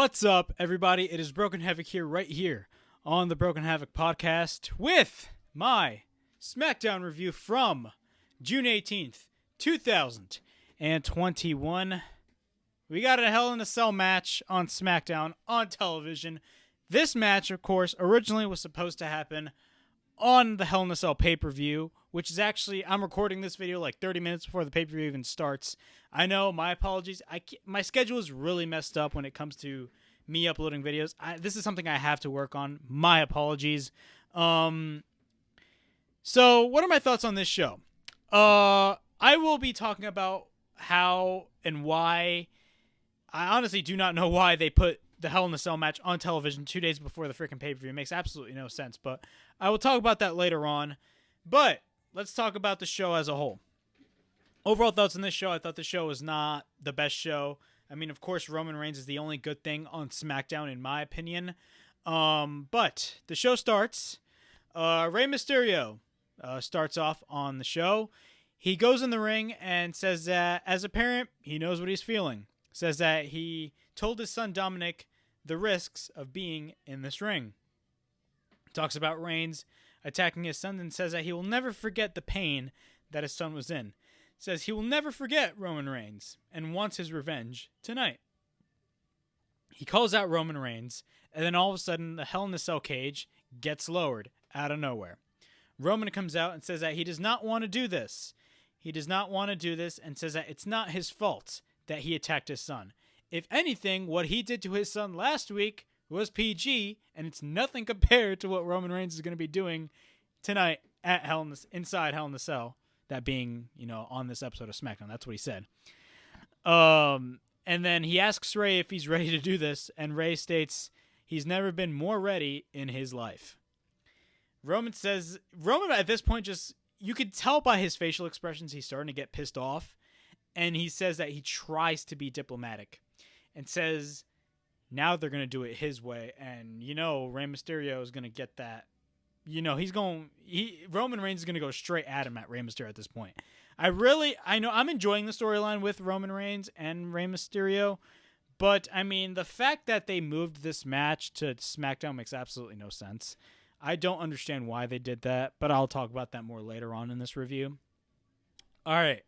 What's up, everybody? It is Broken Havoc right here on the Broken Havoc podcast with my SmackDown review from June 18th, 2021. We got a Hell in a Cell match on SmackDown on television. This match, of course, originally was supposed to happen on the Hell in a Cell pay-per-view, which is actually, I'm recording this video like 30 minutes before the pay-per-view even starts. I know, my apologies. My schedule is really messed up when it comes to me uploading videos. This is something I have to work on. My apologies. So, what are my thoughts on this show? I will be talking about how and why. I honestly do not know why they put the Hell in a Cell match on television 2 days before the freaking pay-per-view. It makes absolutely no sense, but I will talk about that later on. But let's talk about the show as a whole. Overall thoughts on this show, I thought the show was not the best show. I mean, of course, Roman Reigns is the only good thing on SmackDown, in my opinion. But the show starts. Rey Mysterio starts off on the show. He goes in the ring and says that, as a parent, he knows what he's feeling. Says that he told his son Dominic the risks of being in this ring. Talks about Reigns attacking his son and says that he will never forget the pain that his son was in. Says he will never forget Roman Reigns and wants his revenge tonight. He calls out Roman Reigns, and then all of a sudden the Hell in a Cell cage gets lowered out of nowhere. Roman comes out and says that he does not want to do this. He does not want to do this and says that it's not his fault that he attacked his son. If anything, what he did to his son last week was PG, and it's nothing compared to what Roman Reigns is going to be doing tonight at inside Hell in a Cell. That being, on this episode of SmackDown. That's what he said. And then he asks Rey if he's ready to do this, and Rey states he's never been more ready in his life. Roman at this point you could tell by his facial expressions he's starting to get pissed off, and he says that he tries to be diplomatic and says now they're going to do it his way, and Rey Mysterio is going to get that. Roman Reigns is going to go straight at him at Rey Mysterio at this point. I'm enjoying the storyline with Roman Reigns and Rey Mysterio, but I mean, the fact that they moved this match to SmackDown makes absolutely no sense. I don't understand why they did that, but I'll talk about that more later on in this review. All right.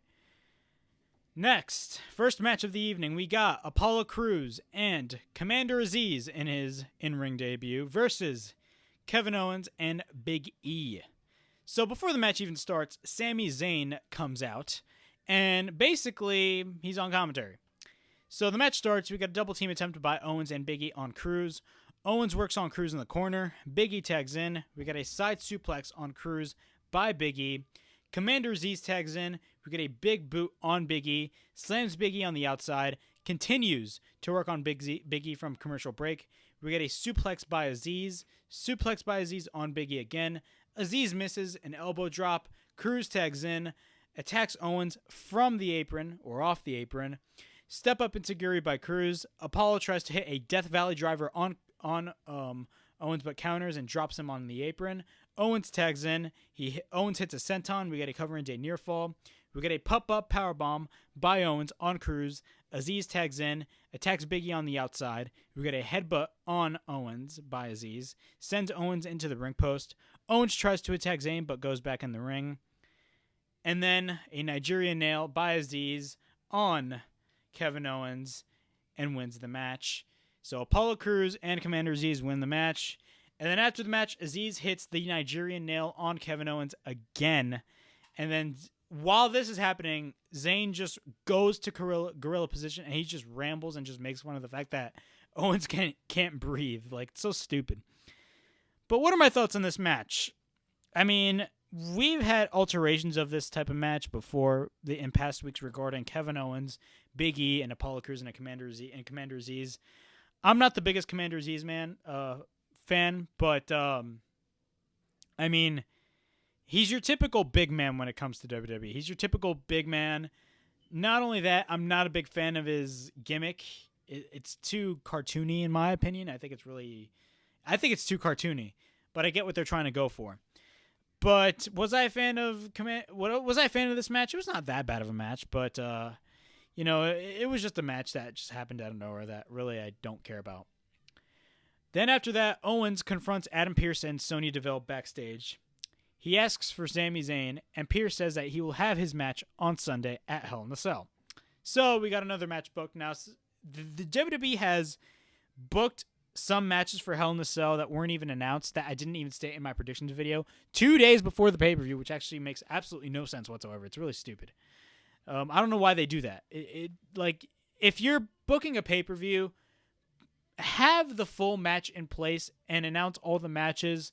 Next, first match of the evening, we got Apollo Crews and Commander Aziz in his in-ring debut versus Kevin Owens and Big E. So before the match even starts, Sami Zayn comes out, and basically, he's on commentary. So the match starts, we got a double team attempt by Owens and Big E on Crews. Owens works on Crews in the corner. Big E tags in. We got a side suplex on Crews by Big E. Commander Aziz tags in. We get a big boot on Big E. Slams Big E on the outside. Continues to work on Big E from commercial break. We get a suplex by Aziz. Suplex by Aziz on Big E again. Aziz misses an elbow drop. Crews tags in. Attacks Owens from the apron, or off the apron. Step up enziguri by Crews. Apollo tries to hit a Death Valley driver on Owens, but counters and drops him on the apron. Owens tags in. Owens hits a senton. We get a cover and a near fall. We get a pop-up powerbomb by Owens on Crews. Aziz tags in, attacks Big E on the outside. We get a headbutt on Owens by Aziz. Sends Owens into the ring post. Owens tries to attack Zayn, but goes back in the ring. And then a Nigerian nail by Aziz on Kevin Owens and wins the match. So Apollo Crews and Commander Aziz win the match. And then after the match, Aziz hits the Nigerian nail on Kevin Owens again. And then while this is happening, Zayn just goes to gorilla position, and he just rambles and just makes fun of the fact that Owens can't breathe. Like, it's so stupid. But what are my thoughts on this match? I mean, we've had alterations of this type of match before in past weeks regarding Kevin Owens, Big E, and Apollo Crews and Commander Aziz. I'm not the biggest Commander Aziz fan, but I mean, he's your typical big man when it comes to WWE. He's your typical big man. Not only that, I'm not a big fan of his gimmick. It's too cartoony in my opinion. I think it's too cartoony, but I get what they're trying to go for. But was I a fan of this match? It was not that bad of a match, but it was just a match that just happened out of nowhere that really I don't care about. Then after that, Owens confronts Adam Pearce and Sonya Deville backstage. He asks for Sami Zayn, and Pearce says that he will have his match on Sunday at Hell in a Cell. So we got another match booked. Now, the WWE has booked some matches for Hell in a Cell that weren't even announced, that I didn't even state in my predictions video, 2 days before the pay-per-view, which actually makes absolutely no sense whatsoever. It's really stupid. I don't know why they do that. Like, if you're booking a pay-per-view, have the full match in place and announce all the matches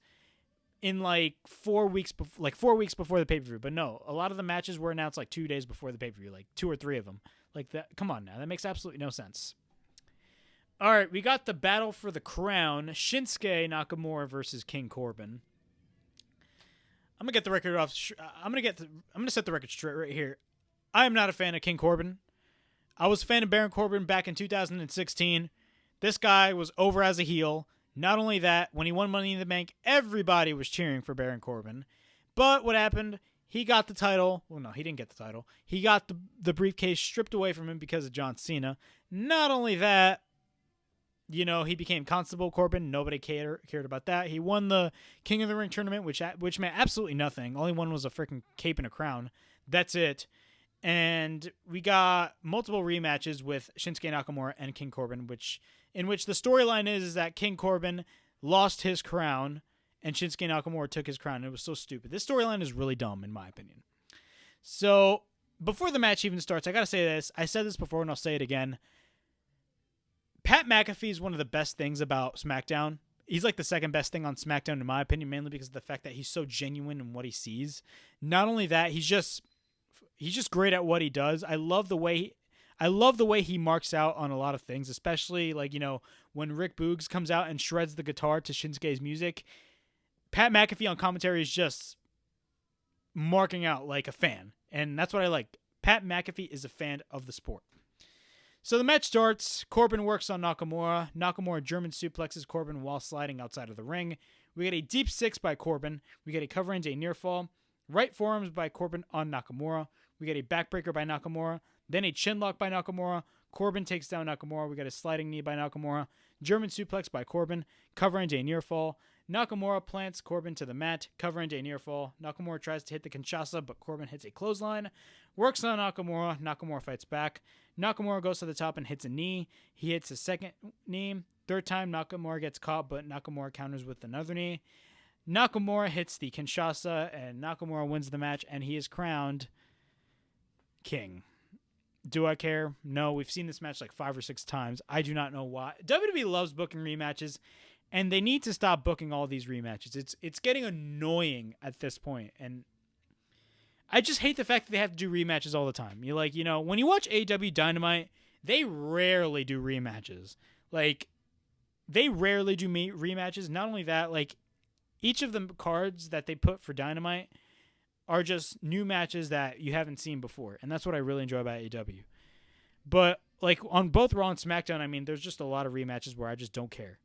in like 4 weeks before the pay-per-view. But no, a lot of the matches were announced like 2 days before the pay-per-view, like 2 or 3 of them. Like that. Come on now. That makes absolutely no sense. All right, we got the battle for the crown, Shinsuke Nakamura versus King Corbin. I'm going to get the record off. I'm going to set the record straight right here. I am not a fan of King Corbin. I was a fan of Baron Corbin back in 2016. This guy was over as a heel. Not only that, when he won Money in the Bank, everybody was cheering for Baron Corbin. But what happened? He got the title. Well, no, he didn't get the title. He got the briefcase stripped away from him because of John Cena. Not only that, he became Constable Corbin. Nobody cared about that. He won the King of the Ring tournament, which meant absolutely nothing. All he won was a freaking cape and a crown. That's it. And we got multiple rematches with Shinsuke Nakamura and King Corbin, in which the storyline is that King Corbin lost his crown and Shinsuke Nakamura took his crown. It was so stupid. This storyline is really dumb, in my opinion. So, before the match even starts, I gotta say this. I said this before and I'll say it again. Pat McAfee is one of the best things about SmackDown. He's like the second best thing on SmackDown, in my opinion, mainly because of the fact that he's so genuine in what he sees. Not only that, he's just great at what he does. I love the way he marks out on a lot of things, especially when Rick Boogs comes out and shreds the guitar to Shinsuke's music. Pat McAfee on commentary is just marking out like a fan, and that's what I like. Pat McAfee is a fan of the sport. So the match starts. Corbin works on Nakamura. Nakamura German suplexes Corbin while sliding outside of the ring. We get a deep 6 by Corbin. We get a cover into a near fall. Right forearms by Corbin on Nakamura. We get a backbreaker by Nakamura. Then a chinlock by Nakamura. Corbin takes down Nakamura. We get a sliding knee by Nakamura. German suplex by Corbin. Cover into a near fall. Nakamura plants Corbin to the mat. Cover into a near fall. Nakamura tries to hit the Kinshasa, but Corbin hits a clothesline. Works on Nakamura. Nakamura fights back. Nakamura goes to the top and hits a knee. He hits a second knee. Third time, Nakamura gets caught, but Nakamura counters with another knee. Nakamura hits the Kinshasa, and Nakamura wins the match, and he is crowned king. Do I care? No, we've seen this match like 5 or 6 times. I do not know why. WWE loves booking rematches, and they need to stop booking all these rematches. It's getting annoying at this point, and I just hate the fact that they have to do rematches all the time. When you watch AEW Dynamite, they rarely do rematches. They rarely do rematches. Not only that, each of the cards that they put for Dynamite are just new matches that you haven't seen before. And that's what I really enjoy about AEW. But, on both Raw and SmackDown, there's just a lot of rematches where I just don't care.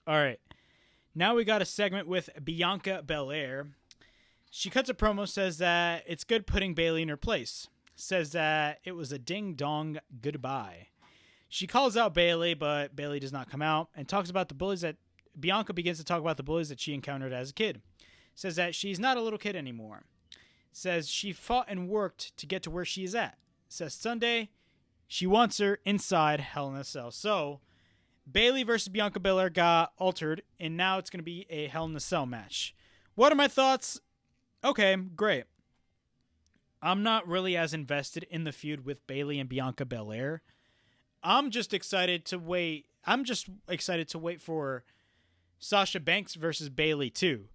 All right. Now we got a segment with Bianca Belair. She cuts a promo, says that it's good putting Bayley in her place. Says that it was a ding-dong goodbye. She calls out Bayley, but Bayley does not come out, and talks about the bullies that Bianca begins to talk about the bullies that she encountered as a kid. Says that she's not a little kid anymore. Says she fought and worked to get to where she is at. Says Sunday, she wants her inside Hell in a Cell. So, Bayley versus Bianca Belair got altered, and now it's going to be a Hell in a Cell match. What are my thoughts? Okay, great. I'm not really as invested in the feud with Bayley and Bianca Belair. I'm just excited to wait. For Sasha Banks versus Bayley 2.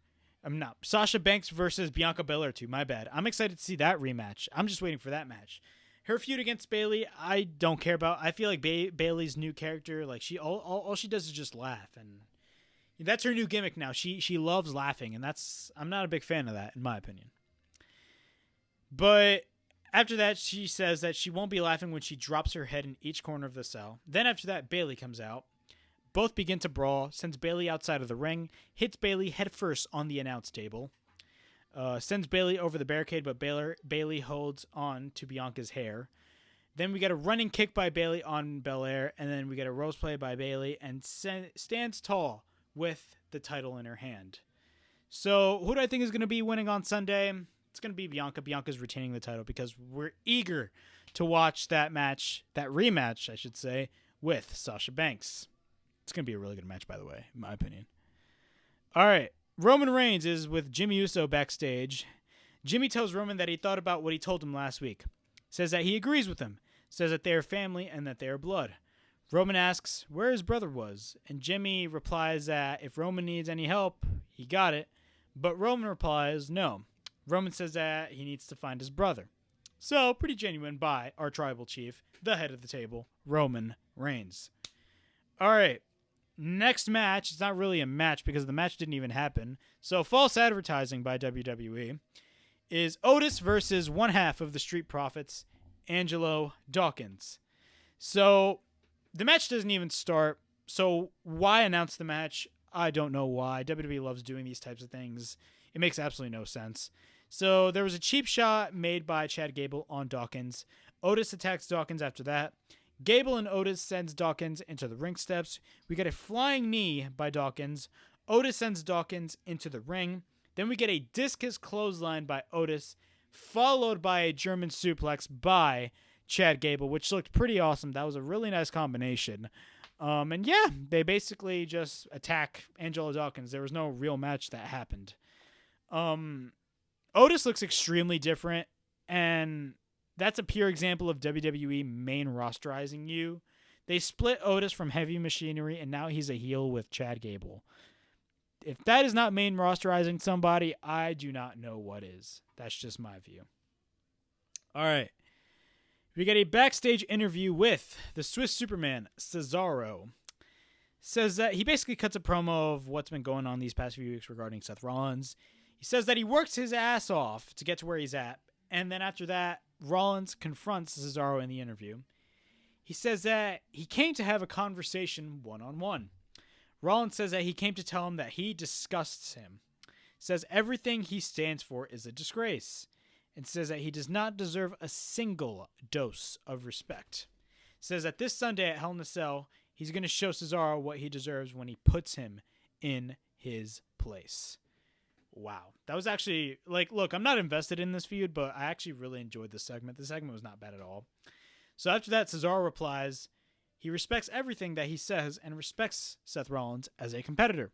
Sasha Banks versus Bianca Belair 2. My bad. I'm excited to see that rematch. I'm just waiting for that match. Her feud against Bayley, I don't care about. I feel like Bayley's new character, all she does is just laugh, and that's her new gimmick now. She loves laughing, and I'm not a big fan of that, in my opinion. But after that, she says that she won't be laughing when she drops her head in each corner of the cell. Then after that, Bayley comes out. Both begin to brawl, sends Bayley outside of the ring, hits Bayley headfirst on the announce table, sends Bayley over the barricade, but Bayley holds on to Bianca's hair. Then we get a running kick by Bayley on Belair, and then we get a rose play by Bayley, and stands tall with the title in her hand. So who do I think is going to be winning on Sunday? It's going to be Bianca. Bianca's retaining the title because we're eager to watch that match, that rematch, I should say, with Sasha Banks. It's going to be a really good match, by the way, in my opinion. All right. Roman Reigns is with Jimmy Uso backstage. Jimmy tells Roman that he thought about what he told him last week. Says that he agrees with him. Says that they are family and that they are blood. Roman asks where his brother was, and Jimmy replies that if Roman needs any help, he got it. But Roman replies no. Roman says that he needs to find his brother. So, pretty genuine by our tribal chief, the head of the table, Roman Reigns. All right, next match. It's not really a match because the match didn't even happen. So, false advertising by WWE is Otis versus one half of the Street Profits, Angelo Dawkins. So, the match doesn't even start. So, why announce the match? I don't know why. WWE loves doing these types of things. It makes absolutely no sense. So there was a cheap shot made by Chad Gable on Dawkins. Otis attacks Dawkins after that. Gable and Otis sends Dawkins into the ring steps. We get a flying knee by Dawkins. Otis sends Dawkins into the ring. Then we get a discus clothesline by Otis, followed by a German suplex by Chad Gable, which looked pretty awesome. That was a really nice combination. And yeah, they basically just attack Angelo Dawkins. There was no real match that happened. Otis looks extremely different, and that's a pure example of WWE main rosterizing you. They split Otis from Heavy Machinery, and now he's a heel with Chad Gable. If that is not main rosterizing somebody, I do not know what is. That's just my view. All right. We get a backstage interview with the Swiss Superman, Cesaro. Says that he basically cuts a promo of what's been going on these past few weeks regarding Seth Rollins. He says that he works his ass off to get to where he's at. And then after that, Rollins confronts Cesaro in the interview. He says that he came to have a conversation one-on-one. Rollins says that he came to tell him that he disgusts him. Says everything he stands for is a disgrace. And says that he does not deserve a single dose of respect. Says that this Sunday at Hell in a Cell, he's going to show Cesaro what he deserves when he puts him in his place. Wow. That was actually, look, I'm not invested in this feud, but I actually really enjoyed this segment. This segment was not bad at all. So after that, Cesaro replies, he respects everything that he says and respects Seth Rollins as a competitor.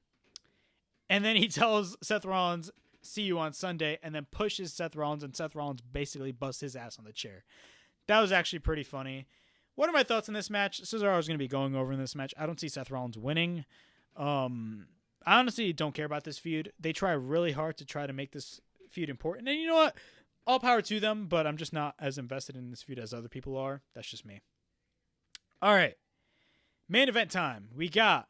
And then he tells Seth Rollins, see you on Sunday, and then pushes Seth Rollins, and Seth Rollins basically busts his ass on the chair. That was actually pretty funny. What are my thoughts on this match? Cesaro is going to be going over in this match. I don't see Seth Rollins winning. I honestly don't care about this feud. They try really hard to try to make this feud important. And you know what? All power to them, but I'm just not as invested in this feud as other people are. That's just me. All right. Main event time. We got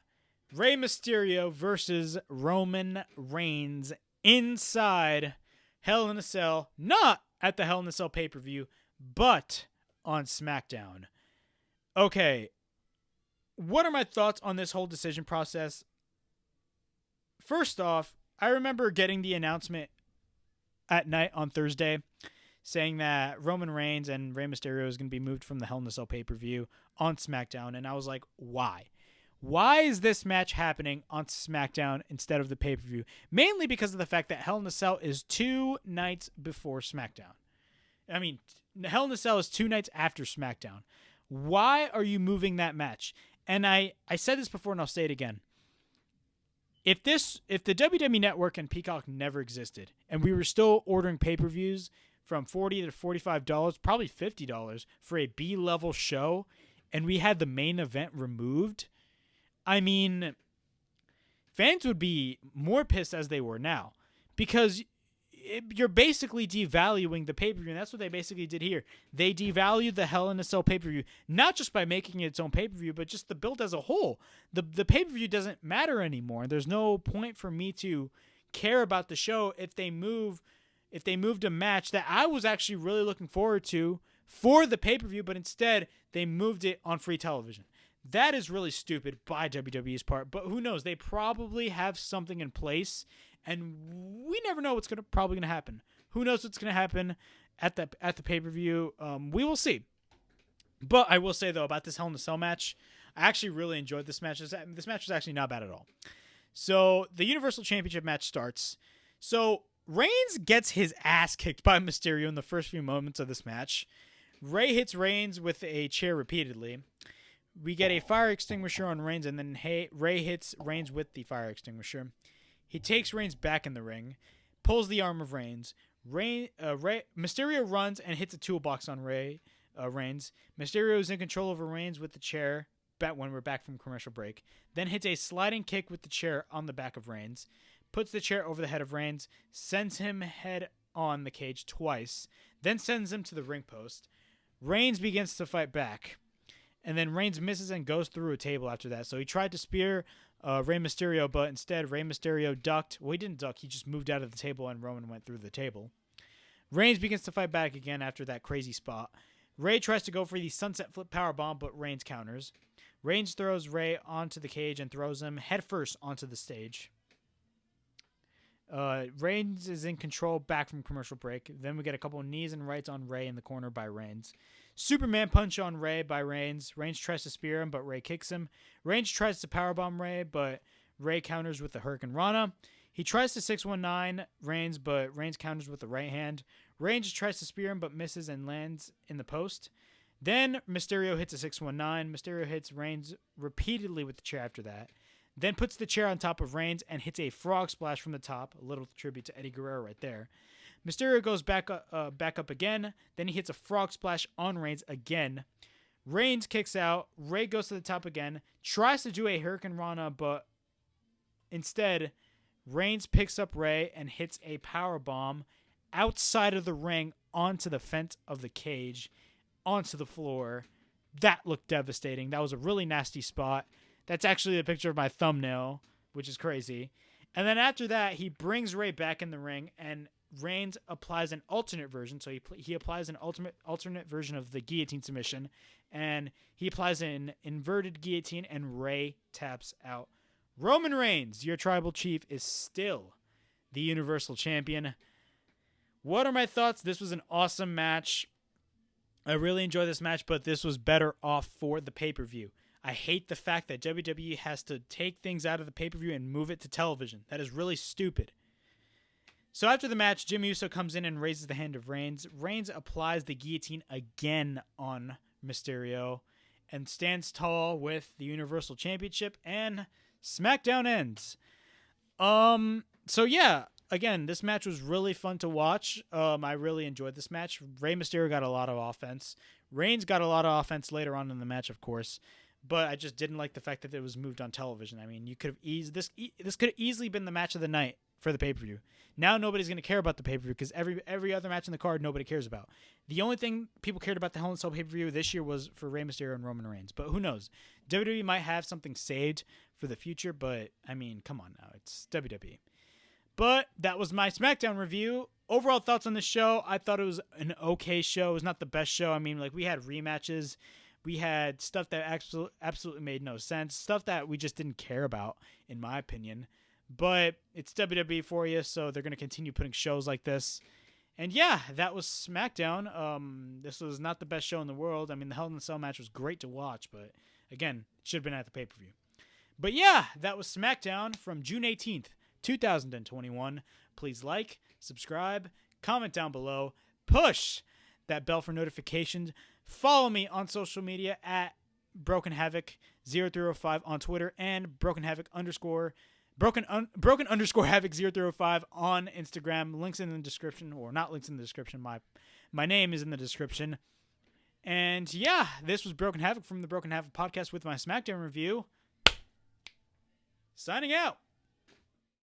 Rey Mysterio versus Roman Reigns inside Hell in a Cell. Not at the Hell in a Cell pay-per-view, but on SmackDown. Okay. What are my thoughts on this whole decision process? First off, I remember getting the announcement at night on Thursday saying that Roman Reigns and Rey Mysterio is going to be moved from the Hell in a Cell pay-per-view on SmackDown. And I was like, why? Why is this match happening on SmackDown instead of the pay-per-view? Mainly because of the fact that Hell in a Cell is 2 nights before SmackDown. I mean, Hell in a Cell is 2 nights after SmackDown. Why are you moving that match? And I said this before and I'll say it again. If the WWE Network and Peacock never existed and we were still ordering pay-per-views from $40 to $45, probably $50 for a B-level show, and we had the main event removed, I mean, fans would be more pissed as they were now because you're basically devaluing the pay-per-view, and that's what they basically did here. They devalued the Hell in a Cell pay-per-view, not just by making it its own pay-per-view, but just the build as a whole. The pay-per-view doesn't matter anymore. There's no point for me to care about the show if they moved a match that I was actually really looking forward to for the pay-per-view, but instead they moved it on free television. That is really stupid by WWE's part, but who knows? They probably have something in place, and we never know what's probably going to happen. Who knows what's going to happen at the pay-per-view? We will see. But I will say, though, about this Hell in a Cell match, I actually really enjoyed this match. This match was actually not bad at all. So the Universal Championship match starts. So Reigns gets his ass kicked by Mysterio in the first few moments of this match. Ray hits Reigns with a chair repeatedly. We get a fire extinguisher on Reigns, and then Ray hits Reigns with the fire extinguisher. He takes Reigns back in the ring, pulls the arm of Reigns. Mysterio runs and hits a toolbox on Reigns. Mysterio is in control over Reigns with the chair when we're back from commercial break. Then hits a sliding kick with the chair on the back of Reigns. Puts the chair over the head of Reigns. Sends him head on the cage twice. Then sends him to the ring post. Reigns begins to fight back. And then Reigns misses and goes through a table after that. So he tried to spear Rey Mysterio, but instead Rey Mysterio ducked. Well, he didn't duck. He just moved out of the table and Roman went through the table. Reigns begins to fight back again after that crazy spot. Ray tries to go for the sunset flip powerbomb, but Reigns counters. Reigns throws Ray onto the cage and throws him headfirst onto the stage. Reigns is in control back from commercial break. Then we get a couple of knees and rights on Ray in the corner by Reigns. Superman punch on Ray by Reigns. Reigns tries to spear him, but Ray kicks him. Reigns tries to powerbomb Ray, but Ray counters with the Hurricane Rana. He tries to 619 Reigns, but Reigns counters with the right hand. Reigns tries to spear him, but misses and lands in the post. Then Mysterio hits a 619. Mysterio hits Reigns repeatedly with the chair after that. Then puts the chair on top of Reigns and hits a frog splash from the top. A little tribute to Eddie Guerrero right there. Mysterio goes back up again. Then he hits a frog splash on Reigns again. Reigns kicks out. Ray goes to the top again. Tries to do a Hurricane Rana, but instead, Reigns picks up Ray and hits a power bomb outside of the ring onto the fence of the cage, onto the floor. That looked devastating. That was a really nasty spot. That's actually a picture of my thumbnail, which is crazy. And then after that, he brings Ray back in the ring, and Reigns applies an alternate version. So he applies an alternate version of the guillotine submission, and he applies an inverted guillotine, and Ray taps out. Roman Reigns, your tribal chief, is still the Universal Champion. What are my thoughts? This was an awesome match. I really enjoyed this match, but this was better off for the pay-per-view. I hate the fact that WWE has to take things out of the pay-per-view and move it to television. That is really stupid. So after the match, Jim Uso comes in and raises the hand of Reigns. Reigns applies the guillotine again on Mysterio and stands tall with the Universal Championship, and SmackDown ends. So yeah, again, this match was really fun to watch. I really enjoyed this match. Rey Mysterio got a lot of offense. Reigns got a lot of offense later on in the match, of course. But I just didn't like the fact that it was moved on television. I mean, you could have this could have easily been the match of the night for the pay-per-view. Now nobody's going to care about the pay-per-view because every other match in the card nobody cares about. The only thing people cared about the Hell in a Cell pay-per-view this year was for Rey Mysterio and Roman Reigns. But who knows? WWE might have something saved for the future, but I mean, come on now. It's WWE. But that was my SmackDown review. Overall thoughts on the show, I thought it was an okay show. It was not the best show. I mean, like, we had rematches. We had stuff that absolutely made no sense. Stuff that we just didn't care about, in my opinion. But it's WWE for you, so they're going to continue putting shows like this. And yeah, that was SmackDown. This was not the best show in the world. I mean, the Hell in a Cell match was great to watch, but again, it should have been at the pay-per-view. But yeah, that was SmackDown from June 18th, 2021. Please like, subscribe, comment down below, push that bell for notifications. Follow me on social media at Broken Havoc 0305 on Twitter and Broken Havoc Broken underscore Havoc 0305 on Instagram. Links in the description, or not links in the description. My name is in the description. And yeah, this was Broken Havoc from the Broken Havoc podcast with my SmackDown review. Signing out.